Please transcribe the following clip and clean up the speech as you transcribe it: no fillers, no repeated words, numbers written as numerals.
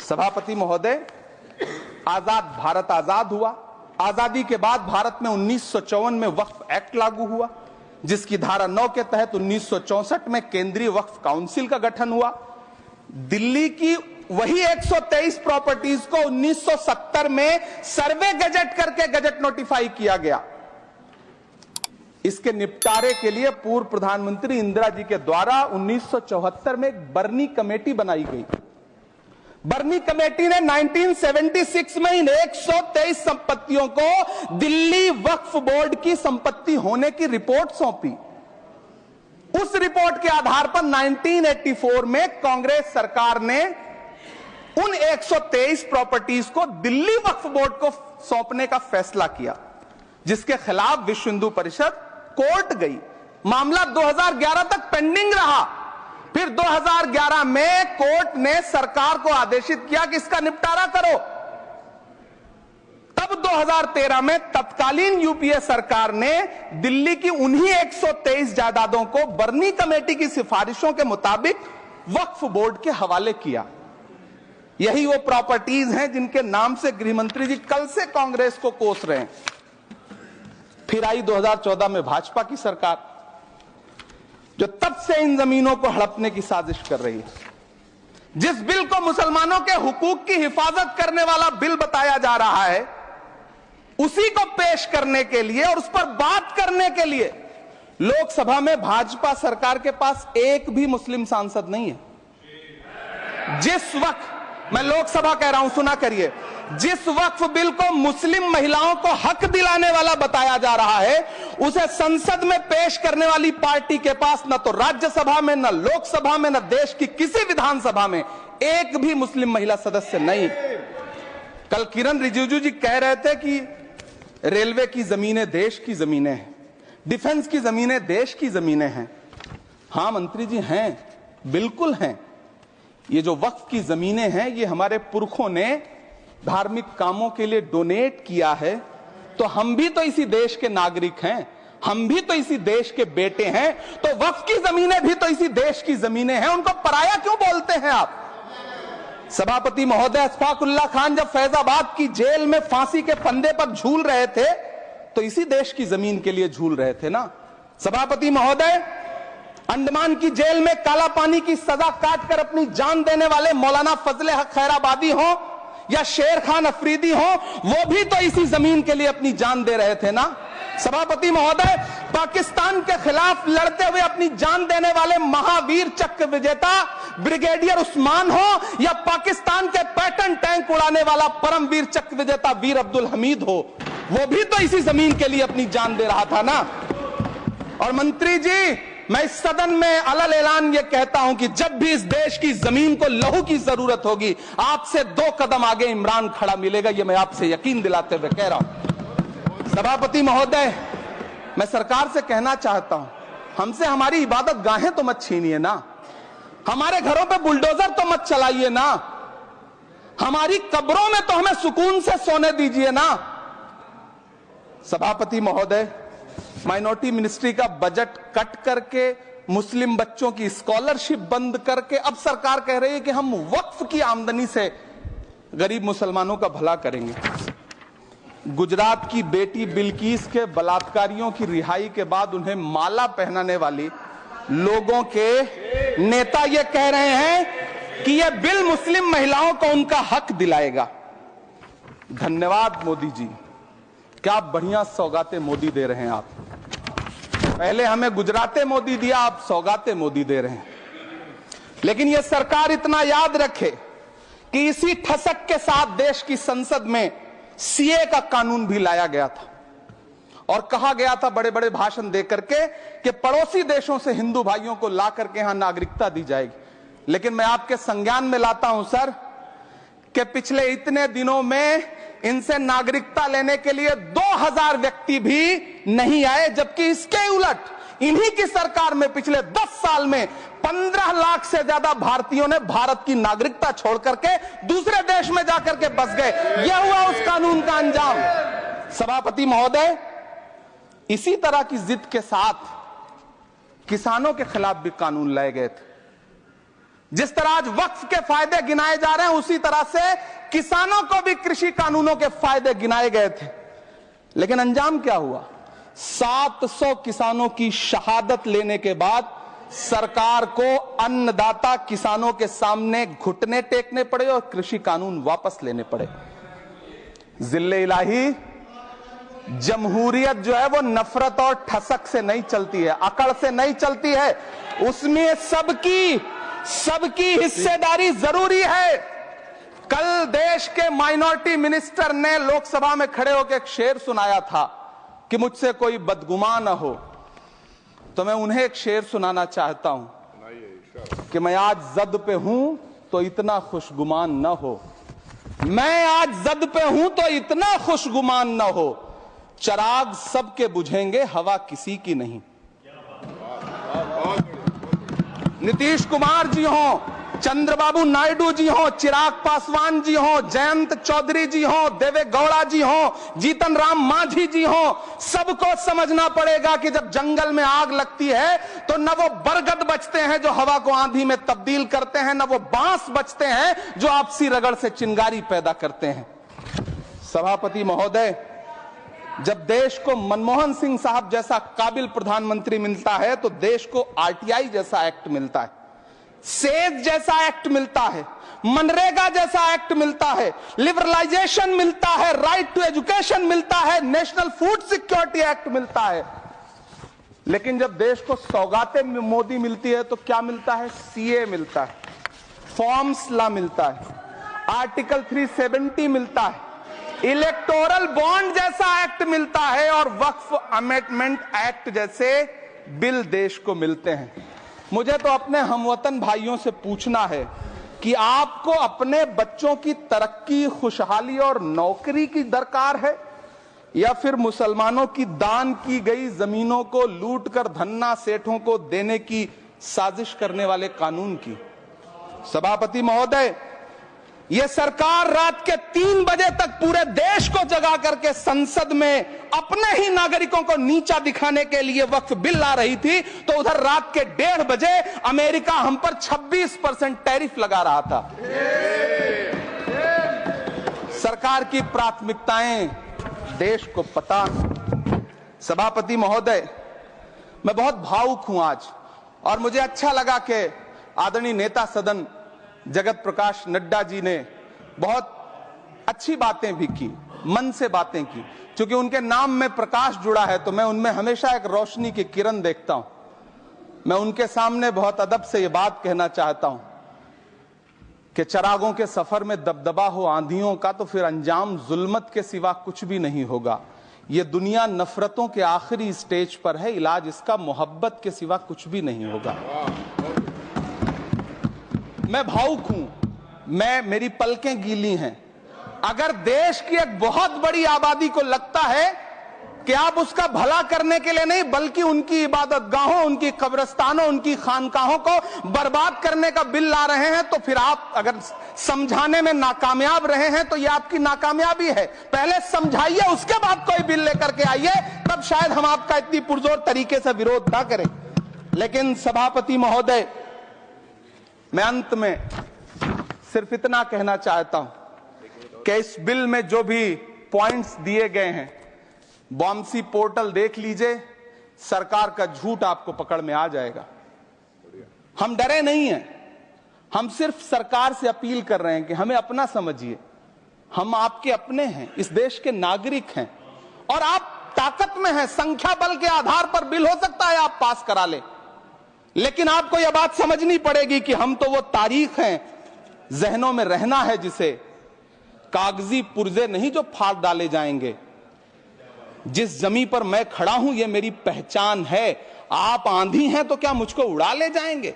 सभापति महोदय, आजाद भारत आजाद हुआ। आजादी के बाद भारत में 1954 में वक्फ एक्ट लागू हुआ, जिसकी धारा 9 के तहत 1964 में केंद्रीय वक्फ काउंसिल का गठन हुआ। दिल्ली की वही 123 प्रॉपर्टीज को 1970 में सर्वे गजट करके गजट नोटिफाई किया गया। इसके निपटारे के लिए पूर्व प्रधानमंत्री इंदिरा जी के द्वारा 1974 में एक बर्नी कमेटी बनाई गई। बर्नी कमेटी ने 1976 में इन 123 संपत्तियों को दिल्ली वक्फ बोर्ड की संपत्ति होने की रिपोर्ट सौंपी। उस रिपोर्ट के आधार पर 1984 में कांग्रेस सरकार ने उन 123 प्रॉपर्टीज को दिल्ली वक्फ बोर्ड को सौंपने का फैसला किया, जिसके खिलाफ विश्व हिंदू परिषद कोर्ट गई। मामला 2011 तक पेंडिंग रहा। फिर 2011 में कोर्ट ने सरकार को आदेशित किया कि इसका निपटारा करो। तब 2013 में तत्कालीन यूपीए सरकार ने दिल्ली की उन्हीं 123 जायदादों को बर्नी कमेटी की सिफारिशों के मुताबिक वक्फ बोर्ड के हवाले किया। यही वो प्रॉपर्टीज हैं जिनके नाम से गृहमंत्री जी कल से कांग्रेस को कोस रहे हैं। फिर आई 2014 में भाजपा की सरकार, जो तब से इन जमीनों को हड़पने की साजिश कर रही है। जिस बिल को मुसलमानों के हुकूक की हिफाजत करने वाला बिल बताया जा रहा है, उसी को पेश करने के लिए और उस पर बात करने के लिए लोकसभा में भाजपा सरकार के पास एक भी मुस्लिम सांसद नहीं है। जिस वक्त, मैं लोकसभा कह रहा हूं, सुना करिए, जिस वक्फ बिल को मुस्लिम महिलाओं को हक दिलाने वाला बताया जा रहा है, उसे संसद में पेश करने वाली पार्टी के पास न तो राज्यसभा में, न लोकसभा में, न देश की किसी विधानसभा में एक भी मुस्लिम महिला सदस्य नहीं। कल किरण रिजिजू जी कह रहे थे कि रेलवे की जमीनें देश की जमीनें हैं, डिफेंस की जमीनें देश की जमीनें हैं। हां मंत्री जी, हैं, बिल्कुल हैं। ये जो वक्फ की जमीनें हैं, ये हमारे पुरखों ने धार्मिक कामों के लिए डोनेट किया है। तो हम भी तो इसी देश के नागरिक हैं, हम भी तो इसी देश के बेटे हैं। तो वक्फ की जमीनें भी तो इसी देश की जमीनें हैं, उनको पराया क्यों बोलते हैं आप? सभापति महोदय, अशफाकुल्लाह खान जब फैजाबाद की जेल में फांसी के फंदे पर झूल रहे थे, तो इसी देश की जमीन के लिए झूल रहे थे ना। सभापति महोदय, अंडमान की जेल में काला पानी की सजा काटकर अपनी जान देने वाले मौलाना फजले हक खैराबादी हो या शेर खान अफरीदी हो, वो भी तो इसी जमीन के लिए अपनी जान दे रहे थे ना। सभापति महोदय, पाकिस्तान के खिलाफ लड़ते हुए अपनी जान देने वाले महावीर चक्र विजेता ब्रिगेडियर उस्मान हो या पाकिस्तान के पैटर्न टैंक उड़ाने वाला परमवीर चक्र विजेता वीर अब्दुल हमीद हो, वो भी तो इसी जमीन के लिए अपनी जान दे रहा था ना। और मंत्री जी, मैं इस सदन में अलल ऐलान ये कहता हूं कि जब भी इस देश की जमीन को लहू की जरूरत होगी, आपसे 2 कदम आगे इमरान खड़ा मिलेगा, ये मैं आपसे यकीन दिलाते हुए कह रहा हूं। सभापति महोदय, मैं सरकार से कहना चाहता हूं, हमसे हमारी इबादत गाहें तो मत छीनिए ना, हमारे घरों पे बुलडोजर तो मत चलाइए ना, हमारी कब्रों में तो हमें सुकून से सोने दीजिए ना। सभापति महोदय, माइनॉरिटी मिनिस्ट्री का बजट कट करके, मुस्लिम बच्चों की स्कॉलरशिप बंद करके अब सरकार कह रही है कि हम वक्फ की आमदनी से गरीब मुसलमानों का भला करेंगे। गुजरात की बेटी बिल्किस के बलात्कारियों की रिहाई के बाद उन्हें माला पहनाने वाली लोगों के नेता ये कह रहे हैं कि यह बिल मुस्लिम महिलाओं को उनका हक दिलाएगा। धन्यवाद मोदी जी, क्या बढ़िया सौगातें मोदी दे रहे हैं आप। पहले हमें गुजराते मोदी दिया, आप सौगातें मोदी दे रहे हैं। लेकिन यह सरकार इतना याद रखे कि इसी ठसक के साथ देश की संसद में सीए का कानून भी लाया गया था और कहा गया था बड़े बड़े भाषण देकर के कि पड़ोसी देशों से हिंदू भाइयों को ला करके यहां नागरिकता दी जाएगी। लेकिन मैं आपके संज्ञान में लाता हूं सर कि पिछले इतने दिनों में इनसे नागरिकता लेने के लिए 2000 व्यक्ति भी नहीं आए, जबकि इसके उलट इन्हीं की सरकार में पिछले 10 साल में 15 लाख से ज्यादा भारतीयों ने भारत की नागरिकता छोड़ करके दूसरे देश में जाकर के बस गए। यह हुआ उस कानून का अंजाम। सभापति महोदय, इसी तरह की जिद के साथ किसानों के खिलाफ भी कानून लाए गए थे। जिस तरह आज वक्फ के फायदे गिनाए जा रहे हैं, उसी तरह से किसानों को भी कृषि कानूनों के फायदे गिनाए गए थे। लेकिन अंजाम क्या हुआ? 700 किसानों की शहादत लेने के बाद सरकार को अन्नदाता किसानों के सामने घुटने टेकने पड़े और कृषि कानून वापस लेने पड़े। जिल्ले इलाही, जमहूरियत जो है वो नफरत और ठसक से नहीं चलती है, अकड़ से नहीं चलती है, उसमें सबकी हिस्सेदारी जरूरी है। कल देश के माइनॉरिटी मिनिस्टर ने लोकसभा में खड़े होकर एक शेर सुनाया था कि मुझसे कोई बदगुमान न हो, तो मैं उन्हें एक शेर सुनाना चाहता हूं कि मैं आज जद पे हूं तो इतना खुशगुमान न हो, मैं आज जद पे हूं तो इतना खुशगुमान न हो, चराग सबके बुझेंगे हवा किसी की नहीं। नीतीश कुमार जी हो, चंद्रबाबू नायडू जी हो, चिराग पासवान जी हो, जयंत चौधरी जी हो, देवे गौड़ा जी हो, जीतन राम मांझी जी हो, सबको समझना पड़ेगा कि जब जंगल में आग लगती है तो न वो बरगद बचते हैं जो हवा को आंधी में तब्दील करते हैं, न वो बांस बचते हैं जो आपसी रगड़ से चिंगारी पैदा करते हैं। सभापति महोदय, जब देश को मनमोहन सिंह साहब जैसा काबिल प्रधानमंत्री मिलता है तो देश को आरटीआई जैसा एक्ट मिलता है, सेज जैसा एक्ट मिलता है, मनरेगा जैसा एक्ट मिलता है, लिबरलाइजेशन मिलता है, राइट टू एजुकेशन मिलता है, नेशनल फूड सिक्योरिटी एक्ट मिलता है। लेकिन जब देश को सौगातें मोदी मिलती है तो क्या मिलता है? सीए मिलता है, फॉर्म्स लॉ मिलता है, आर्टिकल 370 मिलता है, इलेक्टोरल बॉन्ड जैसा एक्ट मिलता है और वक्फ अमेंडमेंट एक्ट जैसे बिल देश को मिलते हैं। मुझे तो अपने हमवतन भाइयों से पूछना है कि आपको अपने बच्चों की तरक्की, खुशहाली और नौकरी की दरकार है या फिर मुसलमानों की दान की गई जमीनों को लूटकर धन्ना सेठों को देने की साजिश करने वाले कानून की? सभापति महोदय, यह सरकार रात के 3 बजे तक पूरे देश को जगा करके संसद में अपने ही नागरिकों को नीचा दिखाने के लिए वक्फ बिल ला रही थी, तो उधर रात के 1:30 बजे अमेरिका हम पर 26% टैरिफ लगा रहा था। सरकार की प्राथमिकताएं देश को पता। सभापति महोदय, मैं बहुत भावुक हूं आज, और मुझे अच्छा लगा कि आदरणीय नेता सदन जगत प्रकाश नड्डा जी ने बहुत अच्छी बातें भी की, मन से बातें की। क्योंकि उनके नाम में प्रकाश जुड़ा है तो मैं उनमें हमेशा एक रोशनी की किरण देखता हूं। मैं उनके सामने बहुत अदब से यह बात कहना चाहता हूं कि चरागों के सफर में दबदबा हो आंधियों का तो फिर अंजाम जुल्मत के सिवा कुछ भी नहीं होगा। यह दुनिया नफरतों के आखिरी स्टेज पर है, इलाज इसका मोहब्बत के सिवा कुछ भी नहीं होगा। मैं भावुक हूं, मेरी पलकें गीली हैं। अगर देश की एक बहुत बड़ी आबादी को लगता है कि आप उसका भला करने के लिए नहीं बल्कि उनकी इबादतगाहों, उनकी कब्रिस्तानों, उनकी खानकाहों को बर्बाद करने का बिल ला रहे हैं, तो फिर आप अगर समझाने में नाकामयाब रहे हैं तो यह आपकी नाकामयाबी है। पहले समझाइए, उसके बाद कोई बिल लेकर के आइए, तब शायद हम आपका इतनी पुरजोर तरीके से विरोध ना करें। लेकिन सभापति महोदय, मैं अंत में सिर्फ इतना कहना चाहता हूं कि इस बिल में जो भी पॉइंट्स दिए गए हैं, बॉम्सी पोर्टल देख लीजिए, सरकार का झूठ आपको पकड़ में आ जाएगा। हम डरे नहीं हैं, हम सिर्फ सरकार से अपील कर रहे हैं कि हमें अपना समझिए। हम आपके अपने हैं, इस देश के नागरिक हैं और आप ताकत में हैं। संख्या बल के आधार पर बिल हो सकता है आप पास करा लें, लेकिन आपको यह बात समझनी पड़ेगी कि हम तो वो तारीख हैं, जहनों में रहना है जिसे, कागजी पुर्जे नहीं जो फाड़ डाले जाएंगे। जिस जमीन पर मैं खड़ा हूं, यह मेरी पहचान है। आप आंधी हैं तो क्या मुझको उड़ा ले जाएंगे?